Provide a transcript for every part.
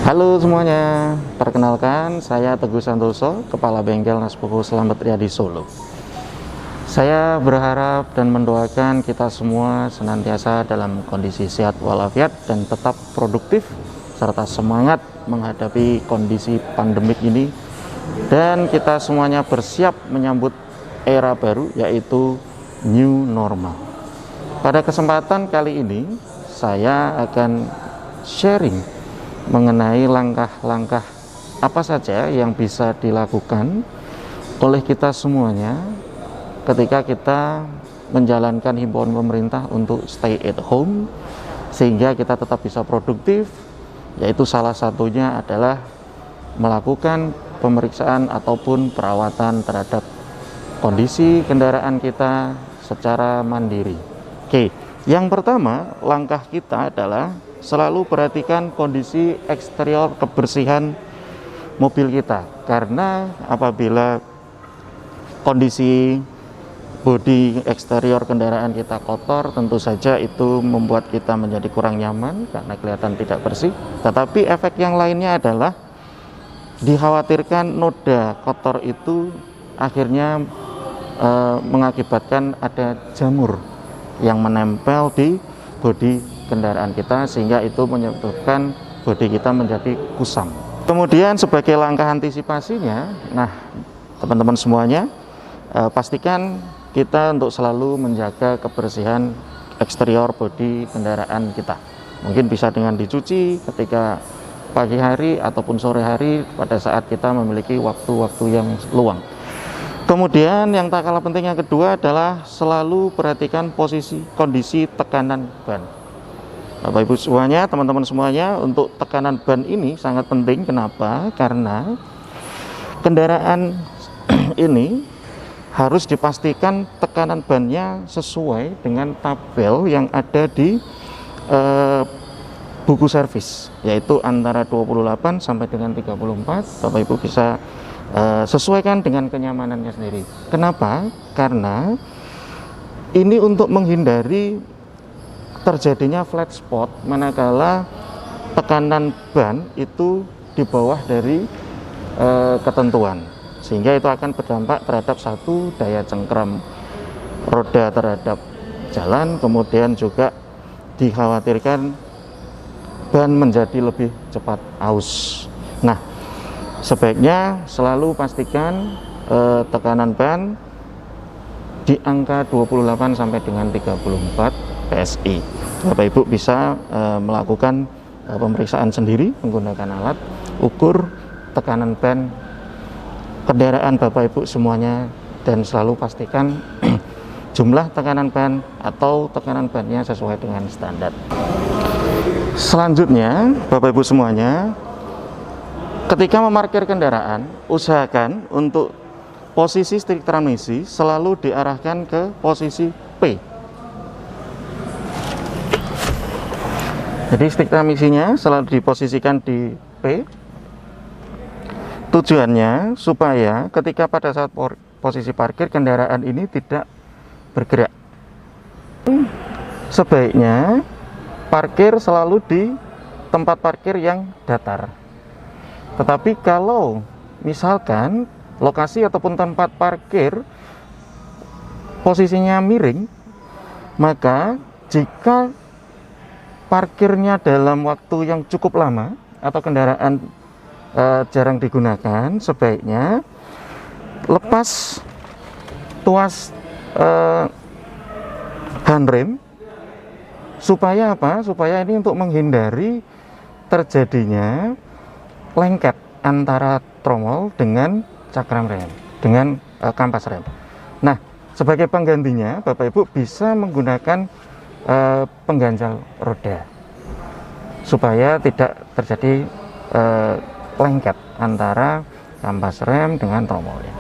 Halo semuanya, perkenalkan saya Teguh Santoso, Kepala Bengkel Naspogo Selamat Riyadi Solo. Saya berharap dan mendoakan kita semua senantiasa dalam kondisi sehat walafiat dan tetap produktif serta semangat menghadapi kondisi pandemik ini, dan kita semuanya bersiap menyambut era baru yaitu new normal. Pada kesempatan kali ini saya akan sharing mengenai langkah-langkah apa saja yang bisa dilakukan oleh kita semuanya ketika kita menjalankan himbauan pemerintah untuk stay at home sehingga kita tetap bisa produktif, yaitu salah satunya adalah melakukan pemeriksaan ataupun perawatan terhadap kondisi kendaraan kita secara mandiri. Oke, yang pertama langkah kita adalah selalu perhatikan kondisi eksterior kebersihan mobil kita, karena apabila kondisi bodi eksterior kendaraan kita kotor, tentu saja itu membuat kita menjadi kurang nyaman karena kelihatan tidak bersih. Tetapi efek yang lainnya adalah dikhawatirkan noda kotor itu akhirnya mengakibatkan ada jamur yang menempel di bodi kendaraan kita, sehingga itu menyebabkan bodi kita menjadi kusam. Kemudian sebagai langkah antisipasinya, nah teman-teman semuanya, pastikan kita untuk selalu menjaga kebersihan eksterior bodi kendaraan kita. Mungkin bisa dengan dicuci ketika pagi hari ataupun sore hari pada saat kita memiliki waktu-waktu yang luang. Kemudian yang tak kalah penting yang kedua adalah selalu perhatikan kondisi tekanan ban. Bapak Ibu semuanya, teman-teman semuanya, untuk tekanan ban ini sangat penting. Kenapa? Karena kendaraan ini harus dipastikan tekanan bannya sesuai dengan tabel yang ada di buku servis, yaitu antara 28 sampai dengan 34. Bapak Ibu bisa sesuaikan dengan kenyamanannya sendiri. Kenapa? Karena ini untuk menghindari terjadinya flat spot manakala tekanan ban itu di bawah dari ketentuan, sehingga itu akan berdampak terhadap satu, daya cengkram roda terhadap jalan, kemudian juga dikhawatirkan ban menjadi lebih cepat aus. Nah, sebaiknya selalu pastikan tekanan ban di angka 28 sampai dengan 34 PSI. Bapak Ibu bisa melakukan pemeriksaan sendiri menggunakan alat ukur tekanan ban kendaraan Bapak Ibu semuanya, dan selalu pastikan jumlah tekanan ban atau tekanan bannya sesuai dengan standar. Selanjutnya, Bapak Ibu semuanya, ketika memarkir kendaraan, usahakan untuk posisi stick transmisi selalu diarahkan ke posisi P. Jadi stick transmisinya selalu diposisikan di P. Tujuannya supaya ketika pada saat posisi parkir kendaraan ini tidak bergerak. Sebaiknya parkir selalu di tempat parkir yang datar. Tetapi kalau misalkan lokasi ataupun tempat parkir posisinya miring, maka jika parkirnya dalam waktu yang cukup lama atau kendaraan jarang digunakan, sebaiknya lepas tuas handrem. Supaya apa? Supaya ini untuk menghindari terjadinya lengket antara tromol dengan cakram rem, dengan kampas rem. Nah, sebagai penggantinya Bapak Ibu bisa menggunakan pengganjal roda supaya tidak terjadi lengket antara kampas rem dengan tromolnya.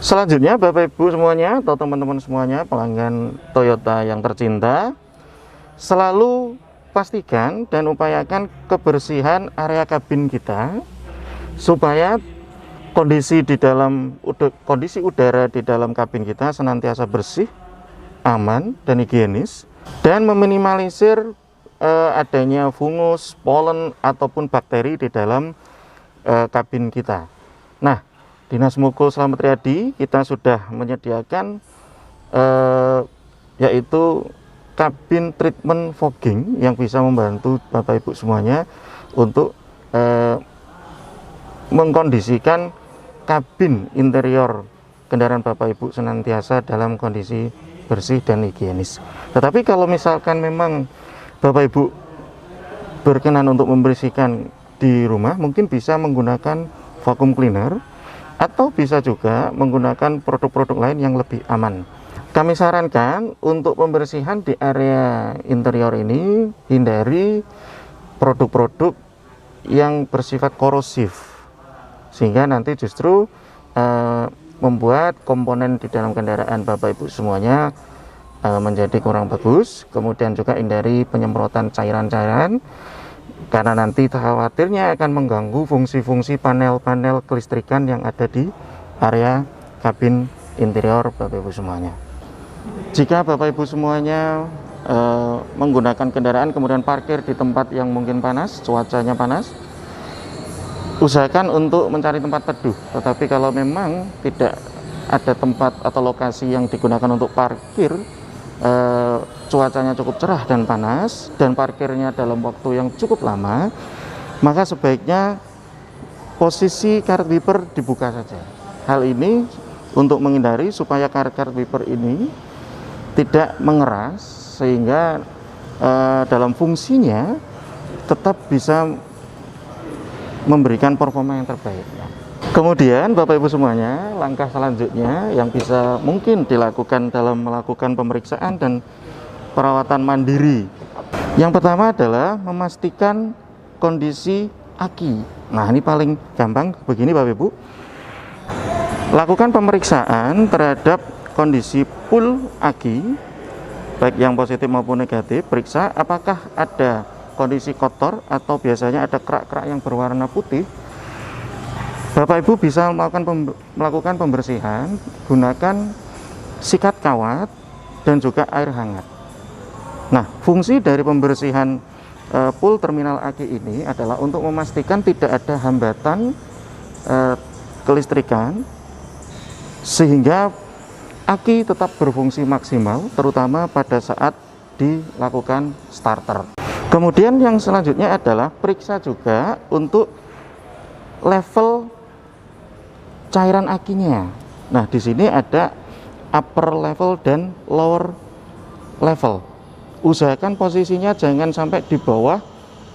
Selanjutnya Bapak Ibu semuanya atau teman-teman semuanya pelanggan Toyota yang tercinta, selalu pastikan dan upayakan kebersihan area kabin kita supaya kondisi udara di dalam kabin kita senantiasa bersih, aman dan higienis, dan meminimalisir adanya fungus, pollen ataupun bakteri di dalam kabin kita. Nah, Dinas Mukul Slamet Riyadi kita sudah menyediakan yaitu kabin treatment fogging yang bisa membantu Bapak Ibu semuanya untuk mengkondisikan kabin interior kendaraan Bapak Ibu senantiasa dalam kondisi bersih dan higienis. Tetapi kalau misalkan memang Bapak Ibu berkenan untuk membersihkan di rumah, mungkin bisa menggunakan vacuum cleaner atau bisa juga menggunakan produk-produk lain yang lebih aman. Kami sarankan untuk pembersihan di area interior ini hindari produk-produk yang bersifat korosif, sehingga nanti justru membuat komponen di dalam kendaraan Bapak Ibu semuanya menjadi kurang bagus. Kemudian juga hindari penyemprotan cairan-cairan, karena nanti khawatirnya akan mengganggu fungsi-fungsi panel-panel kelistrikan yang ada di area kabin interior Bapak Ibu semuanya. Jika Bapak Ibu semuanya menggunakan kendaraan kemudian parkir di tempat yang mungkin panas, cuacanya panas, usahakan untuk mencari tempat teduh. Tetapi kalau memang tidak ada tempat atau lokasi yang digunakan untuk parkir, cuacanya cukup cerah dan panas, dan parkirnya dalam waktu yang cukup lama, maka sebaiknya posisi karet wiper dibuka saja. Hal ini untuk menghindari supaya karet-karet wiper ini tidak mengeras, sehingga dalam fungsinya tetap bisa memberikan performa yang terbaik. Kemudian Bapak Ibu semuanya, langkah selanjutnya yang bisa mungkin dilakukan dalam melakukan pemeriksaan dan perawatan mandiri. Yang pertama adalah memastikan kondisi aki. Nah, ini paling gampang begini Bapak Ibu. Lakukan pemeriksaan terhadap kondisi pool aki, baik yang positif maupun negatif. Periksa apakah ada kondisi kotor atau biasanya ada kerak-kerak yang berwarna putih. Bapak Ibu bisa melakukan pembersihan gunakan sikat kawat dan juga air hangat. Nah, fungsi dari pembersihan pool terminal aki ini adalah untuk memastikan tidak ada hambatan kelistrikan, sehingga aki tetap berfungsi maksimal, terutama pada saat dilakukan starter. Kemudian yang selanjutnya adalah periksa juga untuk level cairan akinya. Nah, di sini ada upper level dan lower level. Usahakan posisinya jangan sampai di bawah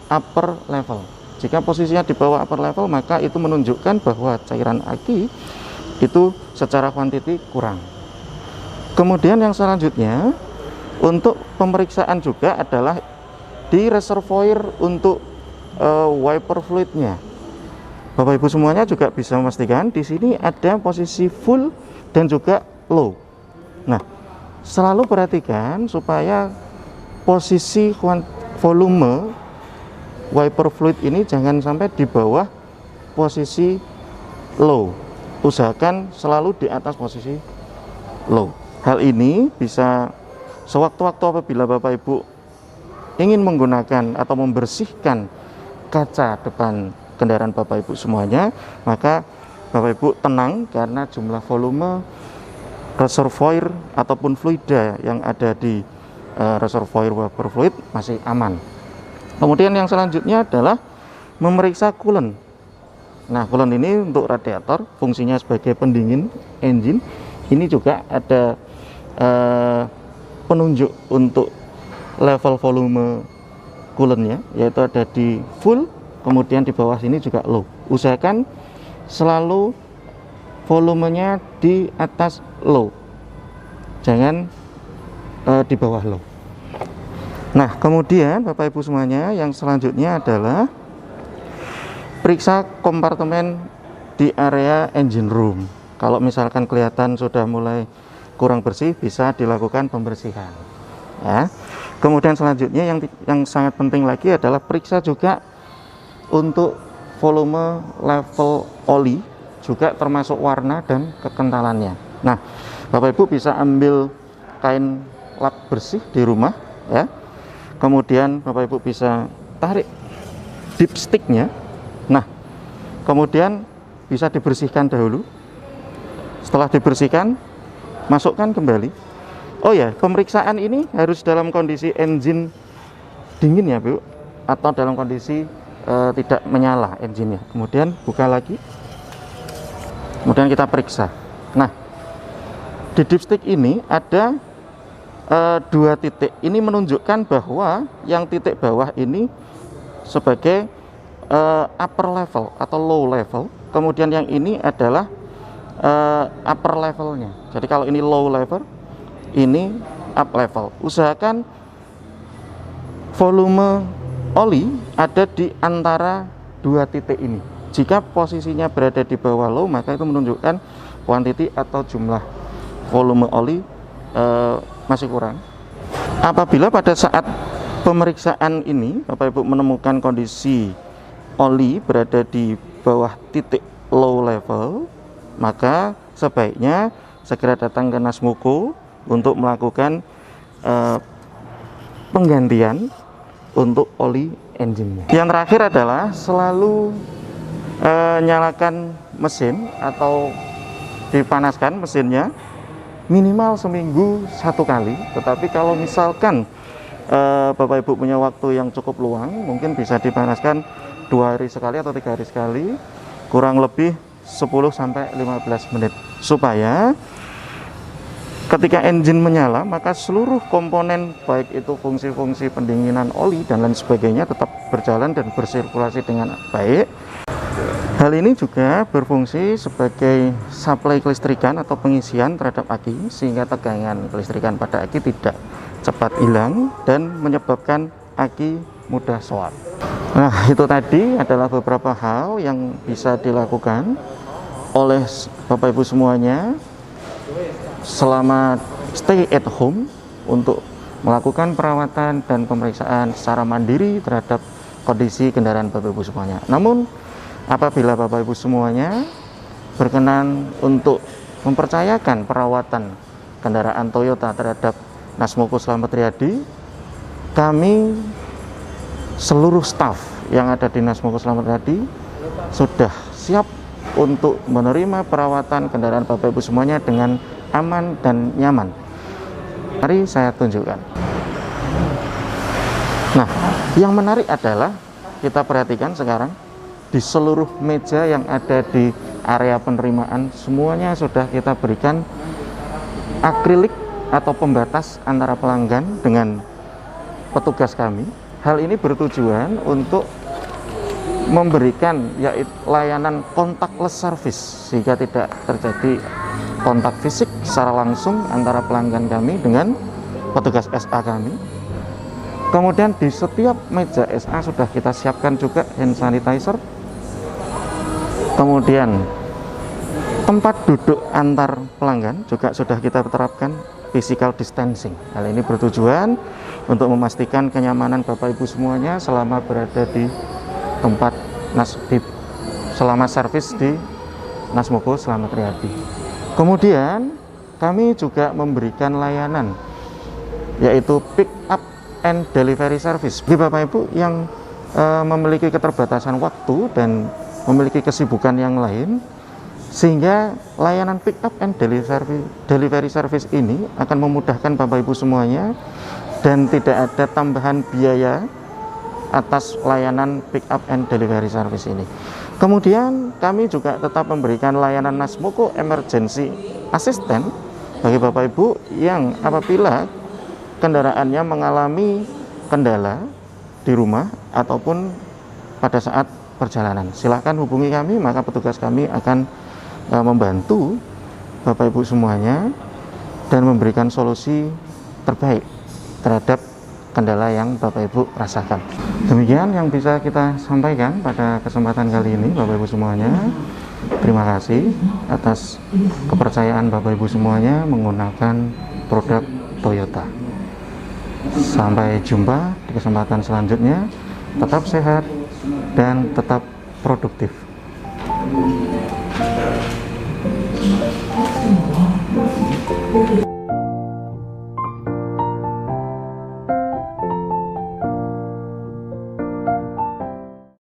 upper level. Jika posisinya di bawah upper level, maka itu menunjukkan bahwa cairan aki itu secara kuantiti kurang. Kemudian yang selanjutnya untuk pemeriksaan juga adalah di reservoir untuk wiper fluidnya. Bapak Ibu semuanya juga bisa memastikan di sini ada posisi full dan juga low. Nah, selalu perhatikan supaya posisi volume wiper fluid ini jangan sampai di bawah posisi low. Usahakan selalu di atas posisi low. Hal ini bisa sewaktu-waktu apabila Bapak Ibu ingin menggunakan atau membersihkan kaca depan kendaraan Bapak Ibu semuanya, maka Bapak Ibu tenang karena jumlah volume reservoir ataupun fluida yang ada di reservoir wiper fluid masih aman. Kemudian yang selanjutnya adalah memeriksa coolant. Nah, coolant ini untuk radiator, fungsinya sebagai pendingin engine. Ini juga ada penunjuk untuk level volume coolantnya, yaitu ada di full, kemudian di bawah sini juga low. Usahakan selalu volumenya di atas low, jangan di bawah low. Nah, kemudian Bapak Ibu semuanya, yang selanjutnya adalah periksa kompartemen di area engine room. Kalau misalkan kelihatan sudah mulai kurang bersih, bisa dilakukan pembersihan ya. Kemudian selanjutnya yang sangat penting lagi adalah periksa juga untuk volume level oli, juga termasuk warna dan kekentalannya. Nah, Bapak Ibu bisa ambil kain lap bersih di rumah ya, Kemudian Bapak Ibu bisa tarik dipsticknya. Nah, kemudian bisa dibersihkan dahulu. Setelah dibersihkan, masukkan kembali. Oh ya, pemeriksaan ini harus dalam kondisi engine dingin ya Bu, atau dalam kondisi tidak menyala engine-nya. Kemudian buka lagi, kemudian kita periksa. Nah, di dipstick ini ada 2 titik. Ini menunjukkan bahwa yang titik bawah ini sebagai upper level atau low level, kemudian yang ini adalah upper levelnya. Jadi kalau ini low level, ini up level. Usahakan volume oli ada di antara 2 titik ini. Jika posisinya berada di bawah low, maka itu menunjukkan kuantiti atau jumlah volume oli masih kurang. Apabila pada saat pemeriksaan ini Bapak Ibu menemukan kondisi oli berada di bawah titik low level, maka sebaiknya segera datang ke Nasmoko untuk melakukan penggantian untuk oli engine-nya. Yang terakhir adalah selalu nyalakan mesin atau dipanaskan mesinnya minimal seminggu 1 kali. Tetapi kalau misalkan Bapak Ibu punya waktu yang cukup luang, mungkin bisa dipanaskan 2 hari sekali atau 3 hari sekali, kurang lebih 10-15 menit, supaya ketika engine menyala, maka seluruh komponen baik itu fungsi-fungsi pendinginan oli dan lain sebagainya tetap berjalan dan bersirkulasi dengan baik. Hal ini juga berfungsi sebagai suplai kelistrikan atau pengisian terhadap aki, sehingga tegangan kelistrikan pada aki tidak cepat hilang dan menyebabkan aki mudah soak. Nah, itu tadi adalah beberapa hal yang bisa dilakukan oleh Bapak Ibu semuanya selama stay at home untuk melakukan perawatan dan pemeriksaan secara mandiri terhadap kondisi kendaraan Bapak Ibu semuanya. Namun apabila Bapak Ibu semuanya berkenan untuk mempercayakan perawatan kendaraan Toyota terhadap Nasmoko Slamet Riyadi, kami seluruh staf yang ada di Nasmoko Slamet Riyadi sudah siap untuk menerima perawatan kendaraan Bapak Ibu semuanya dengan aman dan nyaman. Mari saya tunjukkan. Nah, yang menarik adalah kita perhatikan sekarang di seluruh meja yang ada di area penerimaan semuanya sudah kita berikan akrilik atau pembatas antara pelanggan dengan petugas kami. Hal ini bertujuan untuk memberikan yaitu layanan contactless service, sehingga tidak terjadi kontak fisik secara langsung antara pelanggan kami dengan petugas SA kami. Kemudian di setiap meja SA sudah kita siapkan juga hand sanitizer. Kemudian tempat duduk antar pelanggan juga sudah kita terapkan physical distancing. Hal ini bertujuan untuk memastikan kenyamanan Bapak Ibu semuanya selama berada di tempat selama servis di Nasmoko Slamet Riyadi. Kemudian kami juga memberikan layanan yaitu pick up and delivery service bagi Bapak Ibu yang memiliki keterbatasan waktu dan memiliki kesibukan yang lain, sehingga layanan pick up and delivery service ini akan memudahkan Bapak Ibu semuanya dan tidak ada tambahan biaya atas layanan pick up and delivery service ini. Kemudian kami juga tetap memberikan layanan Nasmoko Emergency Assistant bagi Bapak Ibu yang apabila kendaraannya mengalami kendala di rumah ataupun pada saat perjalanan. Silahkan hubungi kami, maka petugas kami akan membantu Bapak Ibu semuanya dan memberikan solusi terbaik terhadap kendala yang Bapak Ibu rasakan. Demikian yang bisa kita sampaikan pada kesempatan kali ini Bapak Ibu semuanya. Terima kasih atas kepercayaan Bapak Ibu semuanya menggunakan produk Toyota. Sampai jumpa di kesempatan selanjutnya. Tetap sehat dan tetap produktif.